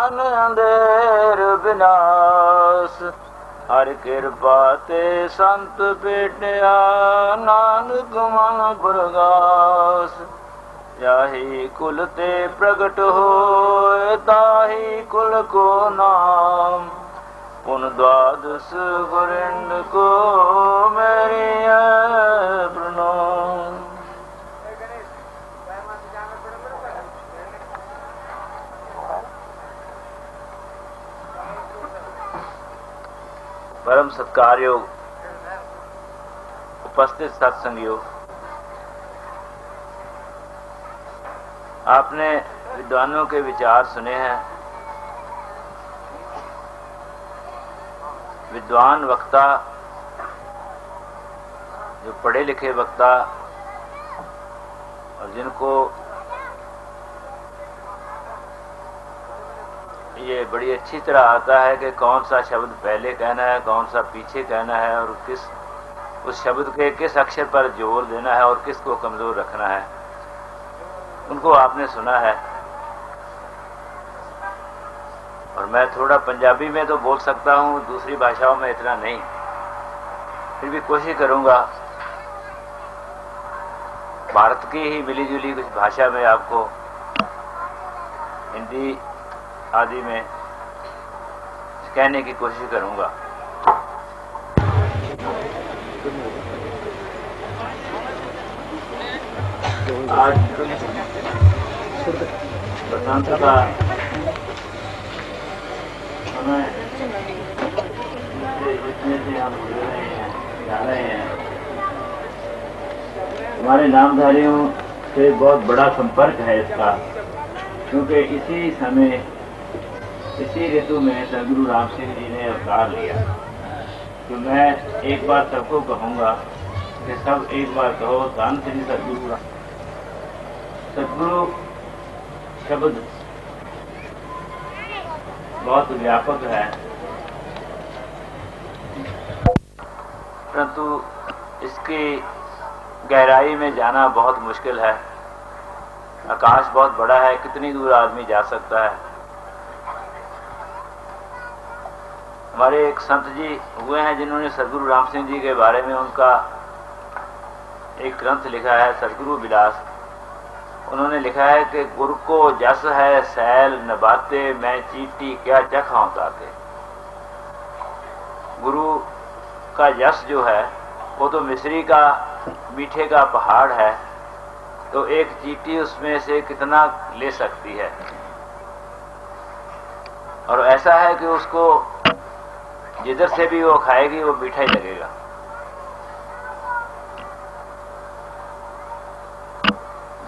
ज्ञान अंधेर विनाश। हर कृपा ते संत पेटिया नानक मन प्रगास। याही कुल ते प्रगट होए ताही कुल को नाम। पुन द्वादश गुरिंद को मेरी प्रणाम। परम सत्कार योग उपस्थित सत्संग योग, आपने विद्वानों के विचार सुने हैं। विद्वान वक्ता, जो पढ़े लिखे वक्ता और जिनको ये बड़ी अच्छी तरह आता है कि कौन सा शब्द पहले कहना है, कौन सा पीछे कहना है और किस उस शब्द के किस अक्षर पर जोर देना है और किसको कमजोर रखना है, उनको आपने सुना है। और मैं थोड़ा पंजाबी में तो बोल सकता हूँ, दूसरी भाषाओं में इतना नहीं, फिर भी कोशिश करूंगा भारत की ही मिली जुली कुछ भाषा में आपको, हिंदी आदि में कहने की कोशिश करूंगा। आज बसंत का समय, जितने से हम गुजर रहे हैं, जा रहे हैं, हमारे नामधारियों से बहुत बड़ा संपर्क है इसका, क्योंकि इसी समय इसी ऋतु में सदगुरु राम सिंह जी ने अवतार लिया। तो मैं एक बार सबको कहूंगा कि सब एक बार कहो, धन श्री सदगुरु। सदगुरु शब्द बहुत व्यापक है, परंतु इसकी गहराई में जाना बहुत मुश्किल है। आकाश बहुत बड़ा है, कितनी दूर आदमी जा सकता है। हमारे एक संत जी हुए हैं जिन्होंने सदगुरु राम सिंह जी के बारे में उनका एक ग्रंथ लिखा है, सदगुरु विलास। उन्होंने लिखा है कि गुरु को जस है सैल नबाते, मैं चीटी क्या चखाऊं ताके। गुरु का यश जो है वो तो मिस्री का मीठे का पहाड़ है, तो एक चीटी उसमें से कितना ले सकती है। और ऐसा है कि उसको जिधर से भी वो खाएगी वो मीठा ही लगेगा।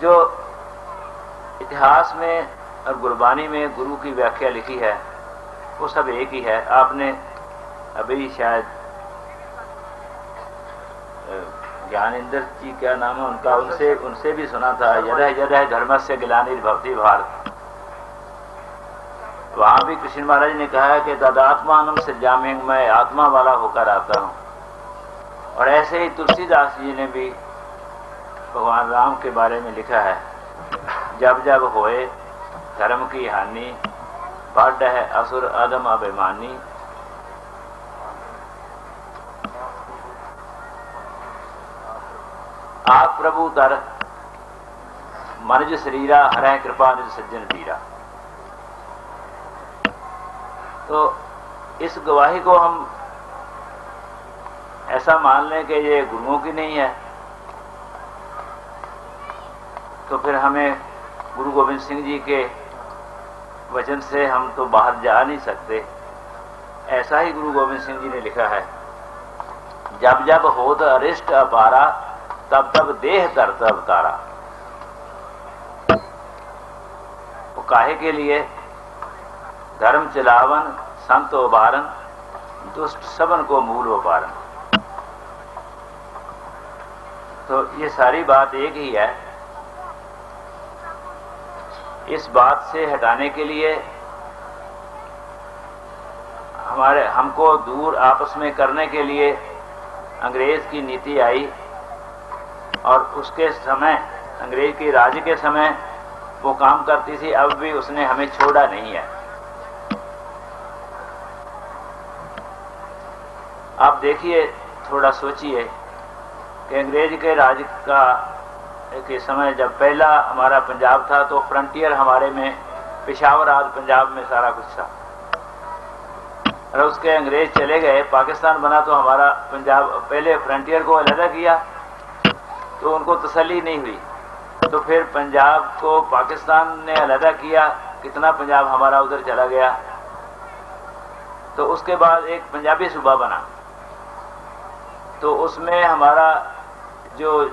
जो इतिहास में और गुरबानी में गुरु की व्याख्या लिखी है वो सब एक ही है। आपने अभी शायद ज्ञानेंद्र जी, क्या नाम है उनका, उनसे भी सुना था, यदह यदह धर्मस्य ग्लानिर्भवति भारत। वहां भी कृष्ण महाराज ने कहा है कि तदात्मानम सृजाम्यं, मैं आत्मा वाला होकर आता हूं। और ऐसे ही तुलसीदास जी ने भी भगवान राम के बारे में लिखा है, जब जब होए धर्म की हानि, बढ़ है असुर अदम अभिमानी। आप प्रभु तर मनज शरीरा, हरय कृपा निज सज्जन पीरा। तो इस गवाही को हम ऐसा मान लें कि ये गुरुओं की नहीं है, तो फिर हमें गुरु गोविंद सिंह जी के वचन से हम तो बाहर जा नहीं सकते। ऐसा ही गुरु गोविंद सिंह जी ने लिखा है, जब जब होत अरिष्ट अपारा, तब तब देह तरत अवतारा। वो काहे के लिए? धर्म चलावन संत उबारन, दुष्ट सबन को मूल उपारन। तो ये सारी बात एक ही है। इस बात से हटाने के लिए हमको दूर आपस में करने के लिए अंग्रेज की नीति आई, और उसके समय, अंग्रेज के राज के समय वो काम करती थी। अब भी उसने हमें छोड़ा नहीं है। आप देखिए, थोड़ा सोचिए कि अंग्रेज के राज के समय जब पहला हमारा पंजाब था तो फ्रंटियर हमारे में पेशावर आज पंजाब में सारा कुछ था, और उसके अंग्रेज चले गए, पाकिस्तान बना तो हमारा पंजाब पहले फ्रंटियर को अलहदा किया तो उनको तसल्ली नहीं हुई, तो फिर पंजाब को पाकिस्तान ने अलहदा किया, कितना पंजाब हमारा उधर चला गया। तो उसके बाद एक पंजाबी सूबा बना, तो उसमें हमारा जो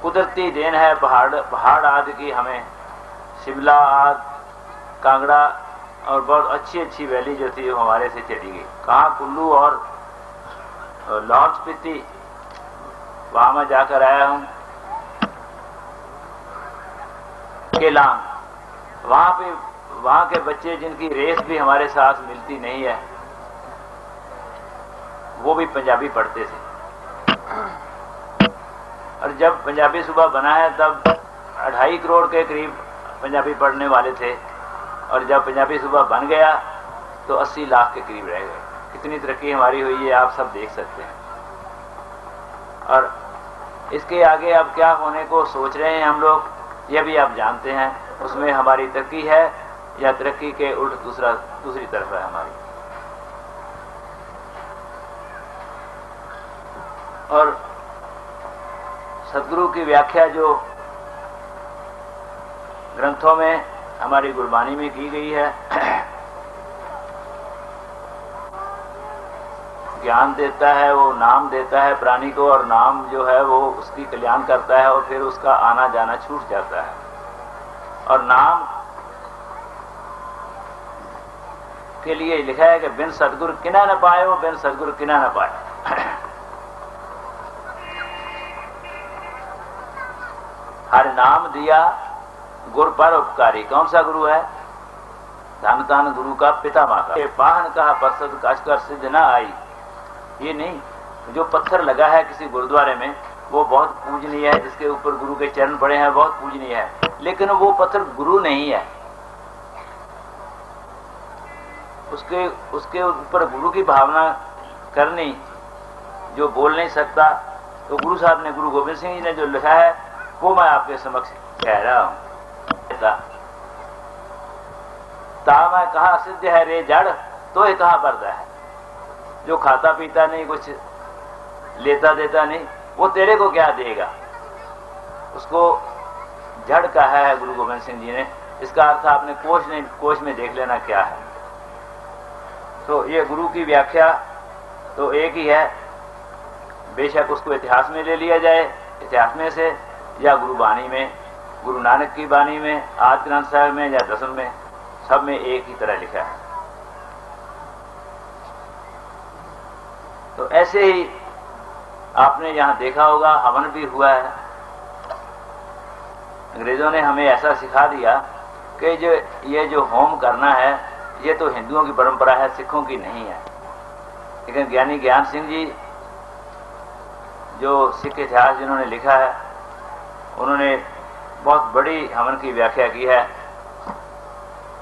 कुदरती देन है, पहाड़ आदि की हमें शिमला आदि, कांगड़ा और बहुत अच्छी अच्छी वैली जो थी वो हमारे से चली गई। कहाँ कुल्लू और लाहौल स्पीति, वहां मैं जाकर आया हूं। केलांग, वहां के बच्चे जिनकी रेस भी हमारे साथ मिलती नहीं है, वो भी पंजाबी पढ़ते थे। और जब पंजाबी सूबा बना है तब 2.5 करोड़ के करीब पंजाबी पढ़ने वाले थे, और जब पंजाबी सूबा बन गया तो 80 लाख के करीब रह गए। कितनी तरक्की हमारी हुई है आप सब देख सकते हैं। और इसके आगे अब क्या होने को सोच रहे हैं हम लोग, यह भी आप जानते हैं। उसमें हमारी तरक्की है या तरक्की के उल्ट दूसरी तरफ है हमारी। और सदगुरु की व्याख्या जो ग्रंथों में हमारी गुरबानी में की गई है, ज्ञान देता है, वो नाम देता है प्राणी को, और नाम जो है वो उसकी कल्याण करता है, और फिर उसका आना जाना छूट जाता है। और नाम के लिए लिखा है कि बिन सदगुरु किना न पाए, वो बिन सदगुरु किना न पाए। हर नाम दिया गुरु पर उपकारी। कौन सा गुरु है? धन धन गुरु का पिता माता। पाहन कहा परसद काशकर सिद्ध न आई। ये नहीं, जो पत्थर लगा है किसी गुरुद्वारे में वो बहुत पूजनीय है, जिसके ऊपर गुरु के चरण पड़े हैं बहुत पूजनीय है, लेकिन वो पत्थर गुरु नहीं है। उसके ऊपर गुरु की भावना करनी, जो बोल नहीं सकता, तो गुरु साहब ने, गुरु गोविंद सिंह जी ने जो लिखा है वो मैं आपके समक्ष कह रहा हूं। ता मैं कहा सिद्ध है रे जड़, तो ये कहा पड़ता है। जो खाता पीता नहीं, कुछ लेता देता नहीं, वो तेरे को क्या देगा? उसको जड़ कहा है गुरु गोविंद सिंह जी ने। इसका अर्थ आपने कोश में देख लेना क्या है। तो ये गुरु की व्याख्या तो एक ही है, बेशक उसको इतिहास में ले लिया जाए, इतिहास में से, या गुरु बानी में, गुरु नानक की बानी में, आदि ग्रंथ साहिब में या दसम में, सब में एक ही तरह लिखा है। तो ऐसे ही आपने यहां देखा होगा, हवन भी हुआ है। अंग्रेजों ने हमें ऐसा सिखा दिया कि ये जो होम करना है ये तो हिंदुओं की परंपरा है, सिखों की नहीं है। लेकिन ज्ञानी ज्ञान सिंह जी, जो सिख इतिहास जिन्होंने लिखा है, उन्होंने बहुत बड़ी हवन की व्याख्या की है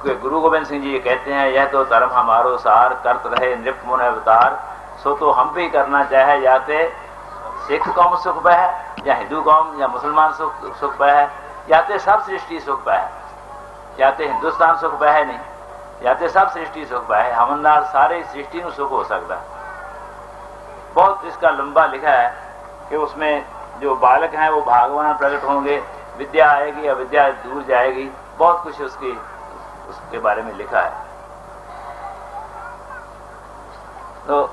कि गुरु गोविंद सिंह जी ये कहते हैं, यह तो धर्म हमारो सार, करत रहे नृप मुन अवतार, सो तो हम भी करना चाहे, याते सिख कौम सुख पाए, या हिंदू कौम या मुसलमान सुख पाए, याते सब सृष्टि सुख पाए, याते हिंदुस्तान सुख पाए नहीं, याते सब सृष्टि सुख पाए। हमनदार सारे सृष्टि में सुख हो सकता है। बहुत इसका लंबा लिखा है कि उसमें जो बालक हैं वो भगवान प्रकट होंगे, विद्या आएगी, अविद्या दूर जाएगी, बहुत कुछ उसके बारे में लिखा है। तो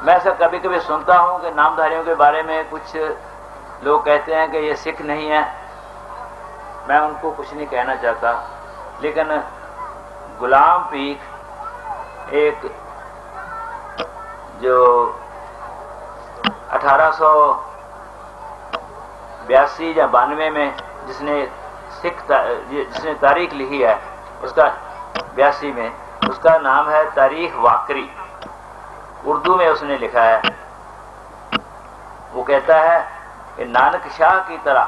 मैं ऐसा कभी कभी सुनता हूं कि नामधारियों के बारे में कुछ लोग कहते हैं कि ये सिख नहीं है। मैं उनको कुछ नहीं कहना चाहता, लेकिन गुलाम पीक एक जो 1882 या 92 में जिसने तारीख लिखी है, उसका 82 में, उसका नाम है तारीख वाकरी। उर्दू में उसने लिखा है। वो कहता है कि नानक शाह की तरह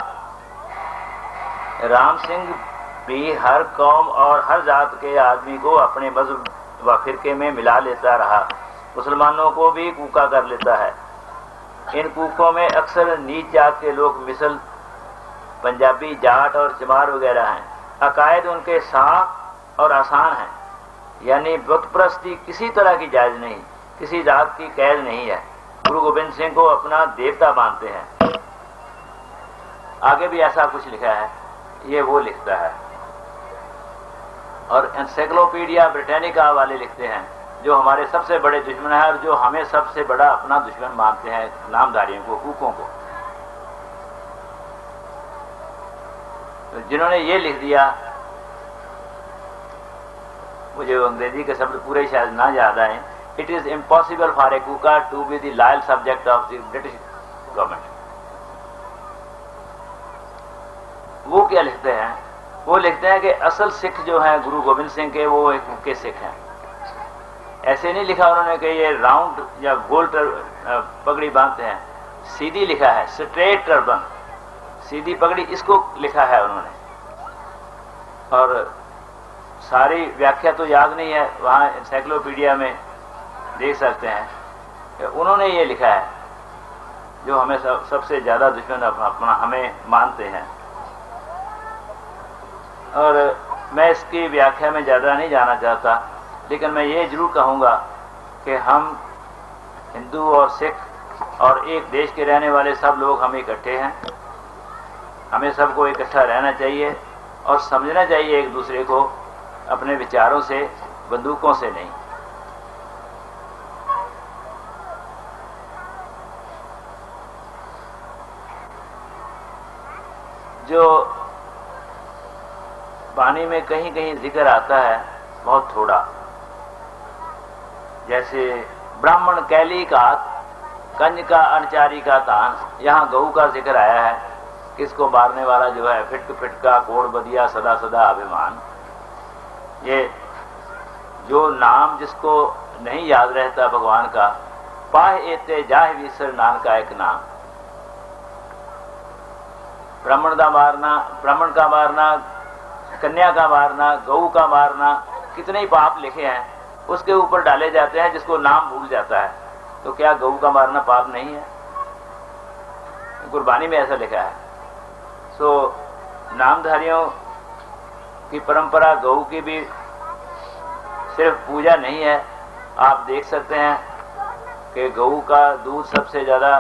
राम सिंह भी हर कौम और हर जात के आदमी को अपने व फिरके में मिला लेता रहा, मुसलमानों को भी कूका कर लेता है। इन कूकों में अक्सर नीच जात के लोग मिसल पंजाबी, जाट और चमार वगैरह हैं। अकायद उनके साफ और आसान हैं, यानी बुत परस्ती किसी तरह की जायज नहीं, किसी जात की कैद नहीं है। गुरु गोविंद सिंह को अपना देवता मानते हैं। आगे भी ऐसा कुछ लिखा है, ये वो लिखता है। और एनसाइक्लोपीडिया ब्रिटानिका वाले लिखते हैं, जो हमारे सबसे बड़े दुश्मन है और जो हमें सबसे बड़ा अपना दुश्मन मानते हैं, नामधारियों को, कूकों को। तो जिन्होंने ये लिख दिया, मुझे अंग्रेजी के शब्द पूरे शायद ना याद आए, it is impossible for a Kuka to be the loyal subject of the British government. वो क्या लिखते हैं? वो लिखते हैं कि असल सिख जो हैं गुरु गोविंद सिंह के, वो एक कूके सिख हैं। ऐसे नहीं लिखा उन्होंने कि ये राउंड या गोल पगड़ी बांधते हैं, सीधी लिखा है, स्ट्रेट टर्बन, सीधी पगड़ी, इसको लिखा है उन्होंने। और सारी व्याख्या तो याद नहीं है, वहाँ एनसाइक्लोपीडिया में देख सकते हैं कि उन्होंने ये लिखा है, जो हमें सबसे ज्यादा दुश्मन अपना हमें मानते हैं। और मैं इसकी व्याख्या में ज्यादा नहीं जाना चाहता, लेकिन मैं ये जरूर कहूँगा कि हम हिंदू और सिख और एक देश के रहने वाले सब लोग हम इकट्ठे हैं। हमें सबको इकट्ठा रहना चाहिए और समझना चाहिए एक दूसरे को, अपने विचारों से, बंदूकों से नहीं। जो वाणी में कहीं कहीं जिक्र आता है, बहुत थोड़ा, जैसे ब्राह्मण कैली का कंज का अनचारी का तान, यहाँ गऊ का जिक्र आया है। किसको मारने वाला जो है, फिटक फिटका कोड़ बदिया सदा सदा अभिमान। ये जो नाम जिसको नहीं याद रहता भगवान का, पाह एते जाह विसर नान का एक नाम। ब्राह्मण का मारना, कन्या का मारना, गऊ का मारना, कितने ही पाप लिखे हैं उसके ऊपर डाले जाते हैं जिसको नाम भूल जाता है। तो क्या गऊ का मारना पाप नहीं है? कुर्बानी में ऐसा लिखा है। सो नामधारियों की परंपरा गऊ की भी सिर्फ पूजा नहीं है। आप देख सकते हैं कि गऊ का दूध सबसे ज्यादा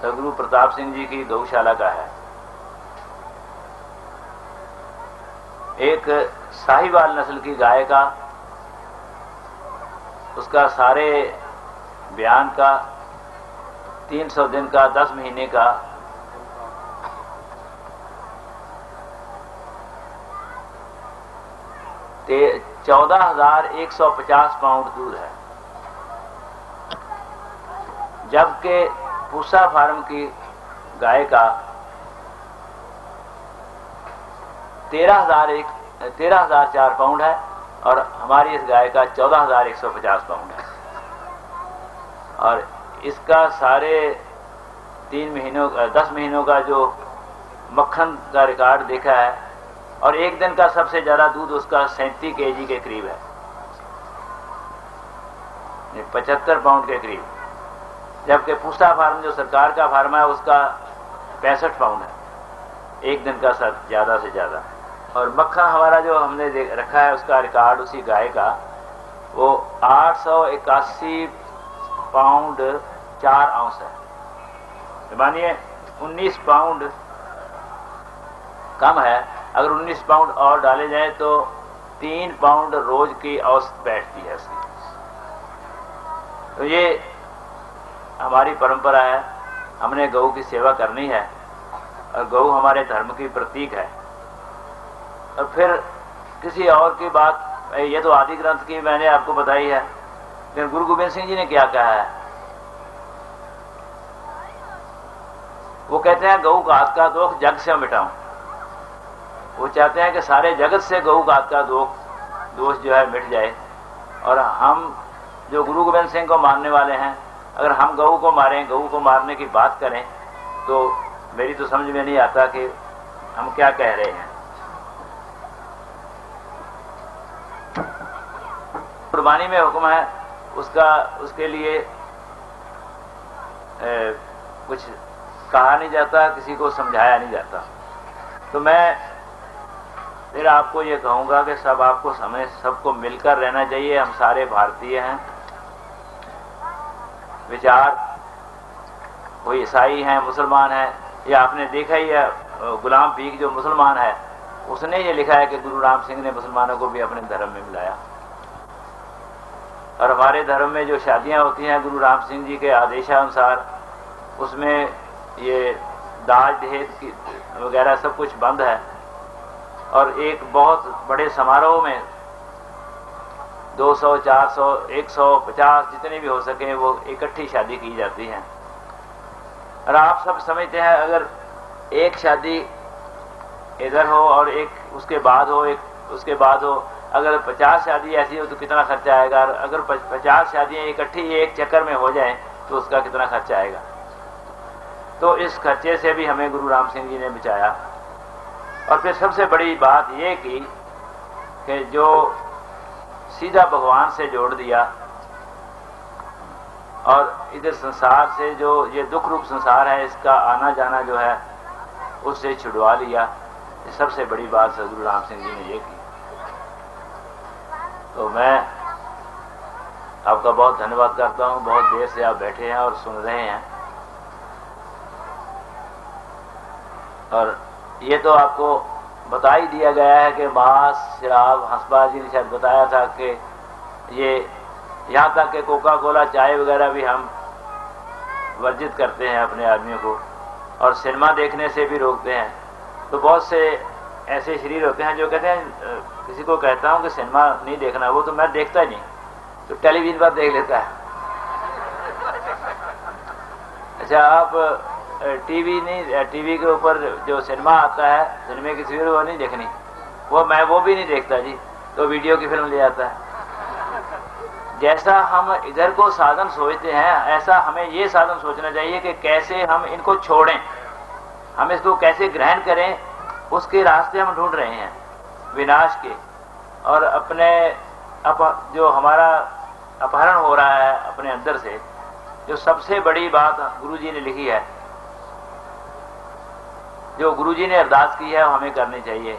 सदगुरु प्रताप सिंह जी की गौशाला का है। एक साहिवाल नस्ल की गाय का, उसका सारे बयान का 300 दिन का, 10 महीने का, ते 14,150 पाउंड दूध है। जबकि पूसा फार्म की गाय का 13,004 पाउंड है और हमारी इस गाय का 14,150 पाउंड है। और इसका सारे 10 महीनों का जो मक्खन का रिकॉर्ड देखा है, और एक दिन का सबसे ज्यादा दूध उसका 37 kg के करीब है, 75 पाउंड के करीब। जबकि पूसा फार्म जो सरकार का फार्म है उसका 65 पाउंड है, एक दिन का ज्यादा से ज्यादा। और मक्खन हमारा जो हमने रखा है उसका रिकॉर्ड उसी गाय का, वो 881 पाउंड 4 आउंस है। मानिए 19 पाउंड कम है। अगर 19 पाउंड और डाले जाए तो 3 पाउंड रोज की औसत बैठती है उसकी। तो ये हमारी परंपरा है, हमने गऊ की सेवा करनी है और गऊ हमारे धर्म की प्रतीक है। और फिर किसी और की बात, ये तो आदि ग्रंथ की मैंने आपको बताई है, लेकिन गुरु गोविंद सिंह जी ने क्या कहा है? वो कहते हैं गऊ घात का दोष जग से मिटाऊं। वो चाहते हैं कि सारे जगत से गऊ घात का दोष जो है मिट जाए। और हम जो गुरु गोविंद सिंह को मानने वाले हैं, अगर हम गऊ को मारें, गऊ को मारने की बात करें, तो मेरी तो समझ में नहीं आता कि हम क्या कह रहे हैं। कुर्बानी में हुक्म है उसके लिए कुछ कहा नहीं जाता, किसी को समझाया नहीं जाता। तो मैं फिर आपको ये कहूँगा कि सब आपको सबको मिलकर रहना चाहिए। हम सारे भारतीय हैं, विचार कोई ईसाई हैं, मुसलमान हैं। ये आपने देखा ही है, गुलाम पीक जो मुसलमान है उसने ये लिखा है कि गुरु राम सिंह ने मुसलमानों को भी अपने धर्म में मिलाया। और हमारे धर्म में जो शादियां होती हैं गुरु राम सिंह जी के आदेशानुसार, उसमें ये दाज दहेज वगैरह सब कुछ बंद है। और एक बहुत बड़े समारोह में 200, 400, 150 जितने भी हो सके वो इकट्ठी शादी की जाती है। और आप सब समझते हैं अगर एक शादी इधर हो और एक उसके बाद हो, एक उसके बाद हो, अगर 50 शादी ऐसी हो तो कितना खर्चा आएगा। अगर 50 शादियां इकट्ठी एक चक्कर में हो जाएं तो उसका कितना खर्चा आएगा। तो इस खर्चे से भी हमें गुरु राम सिंह जी ने बचाया। और फिर सबसे बड़ी बात ये की कि जो सीधा भगवान से जोड़ दिया और इधर संसार से जो ये दुख रूप संसार है इसका आना जाना जो है उससे छुड़वा लिया। ये सबसे बड़ी बात गुरु राम सिंह जी ने ये की। तो मैं आपका बहुत धन्यवाद करता हूँ। बहुत देर से आप बैठे हैं और सुन रहे हैं। और ये तो आपको बता ही दिया गया है कि मांस, शराब, हंसबाज जी ने शायद बताया था कि ये यहाँ तक कि कोका कोला, चाय वगैरह भी हम वर्जित करते हैं अपने आदमियों को, और सिनेमा देखने से भी रोकते हैं। तो बहुत से ऐसे शरीर होते हैं जो कहते हैं, किसी को कहता हूँ कि सिनेमा नहीं देखना, वो तो मैं देखता ही नहीं, तो टेलीविजन पर देख लेता है। अच्छा, आप टीवी नहीं, टीवी के ऊपर जो सिनेमा आता है, सिनेमा की तस्वीर वो नहीं देखनी, वो भी नहीं देखता जी, तो वीडियो की फिल्म ले आता है। जैसा हम इधर को साधन सोचते हैं ऐसा हमें ये साधन सोचना चाहिए कि कैसे हम इनको छोड़ें, हम इसको कैसे ग्रहण करें। उसके रास्ते हम ढूंढ रहे हैं विनाश के। और अपने जो हमारा अपहरण हो रहा है अपने अंदर से, जो सबसे बड़ी बात गुरुजी ने लिखी है, जो गुरुजी ने अरदास की है, वो हमें करनी चाहिए।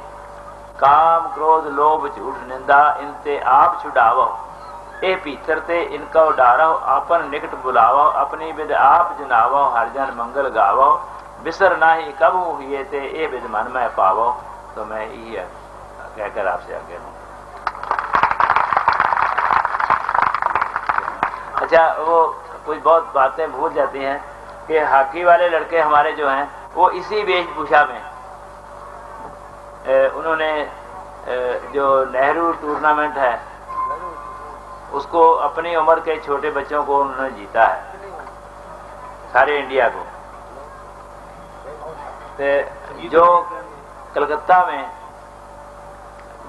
काम, क्रोध, लोभ, झूठ, निंदा, इनते आप छुड़ावो, ए पीतर ते इनका डारो, आपन निकट बुलावो, अपनी विद आप जनावो, हर जन मंगल गावो, बिसर नाही कब हुए ते ए विद मन में पावो। तो मैं यही कहकर आपसे आगे हूँ। अच्छा, वो कुछ बहुत बातें भूल जाती हैं कि हॉकी वाले लड़के हमारे जो हैं वो इसी वेशभूषा में उन्होंने जो नेहरू टूर्नामेंट है उसको अपनी उम्र के छोटे बच्चों को उन्होंने जीता है, सारे इंडिया को। तो जो कलकत्ता में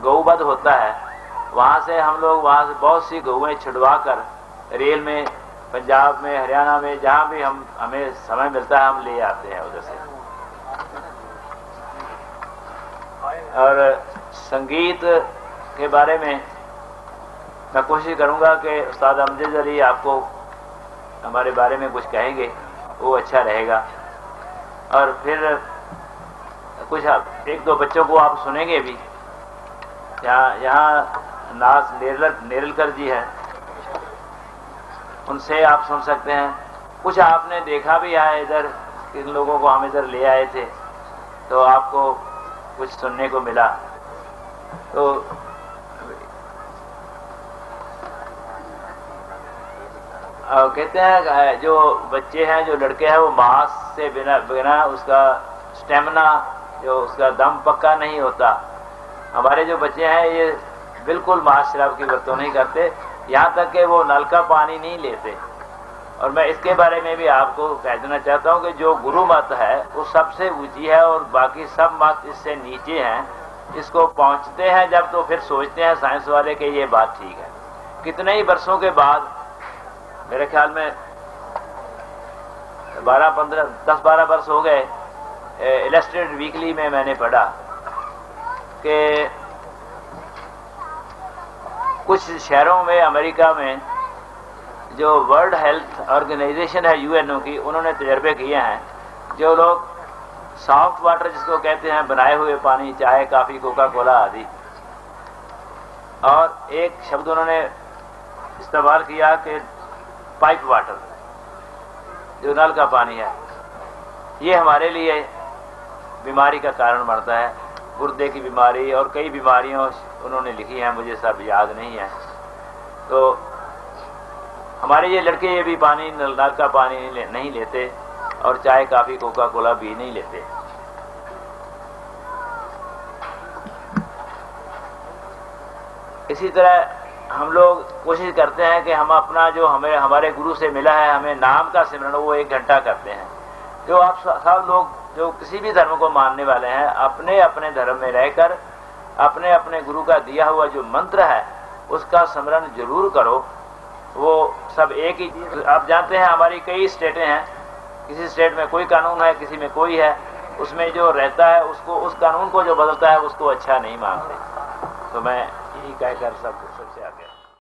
गौवध होता है, वहाँ से हम लोग वहाँ से बहुत सी गौएं छुड़वा कर रेल में, पंजाब में, हरियाणा में, जहाँ भी हमें समय मिलता है हम ले आते हैं उधर से। और संगीत के बारे में मैं कोशिश करूंगा कि उस्ताद अमजद अली आपको हमारे बारे में कुछ कहेंगे, वो अच्छा रहेगा। और फिर कुछ एक दो बच्चों को आप सुनेंगे भी। यहाँ नाज नेरलकर जी हैं, उनसे आप सुन सकते हैं। कुछ आपने देखा भी है इधर, किन लोगों को हम इधर ले आए थे तो आपको कुछ सुनने को मिला। तो कहते हैं जो बच्चे हैं, जो लड़के हैं, वो मांस से बिना उसका स्टेमिना, जो उसका दम पक्का नहीं होता। हमारे जो बच्चे हैं ये बिल्कुल मांस शराब की बरतों नहीं करते, यहाँ तक कि वो नल का पानी नहीं लेते। और मैं इसके बारे में भी आपको कह देना चाहता हूँ कि जो गुरु मत है वो सबसे ऊंची है और बाकी सब मत इससे नीचे हैं। इसको पहुँचते हैं जब तो फिर सोचते हैं साइंस वाले कि ये बात ठीक है। कितने ही वर्षों के बाद, मेरे ख्याल में 10-12 वर्ष हो गए, इलस्ट्रेटेड वीकली में मैंने पढ़ा कि कुछ शहरों में अमेरिका में जो वर्ल्ड हेल्थ ऑर्गेनाइजेशन है यूएनओ की, उन्होंने तजर्बे किए हैं। जो लोग सॉफ्ट वाटर जिसको कहते हैं, बनाए हुए पानी, चाय, कॉफ़ी, कोका कोला आदि, और एक शब्द उन्होंने इस्तेमाल किया कि पाइप वाटर, जो नल का पानी है, ये हमारे लिए बीमारी का कारण बनता है। गुर्दे की बीमारी और कई बीमारियों उन्होंने लिखी हैं, मुझे सब याद नहीं है। तो हमारे ये लड़के ये भी पानी, नल का पानी नहीं लेते और चाय, कॉफ़ी, कोका कोला भी नहीं लेते। इसी तरह हम लोग कोशिश करते हैं कि हम अपना जो हमें हमारे गुरु से मिला है, हमें नाम का सिमरन, वो 1 घंटा करते हैं। जो आप सब लोग जो किसी भी धर्म को मानने वाले हैं, अपने अपने धर्म में रहकर अपने अपने गुरु का दिया हुआ जो मंत्र है उसका स्मरण जरूर करो। वो सब एक ही चीज, आप जानते हैं हमारी कई स्टेटें हैं, किसी स्टेट में कोई कानून है, किसी में कोई है, उसमें जो रहता है उसको, उस कानून को जो बदलता है उसको अच्छा नहीं मानते। तो मैं यही कहकर सब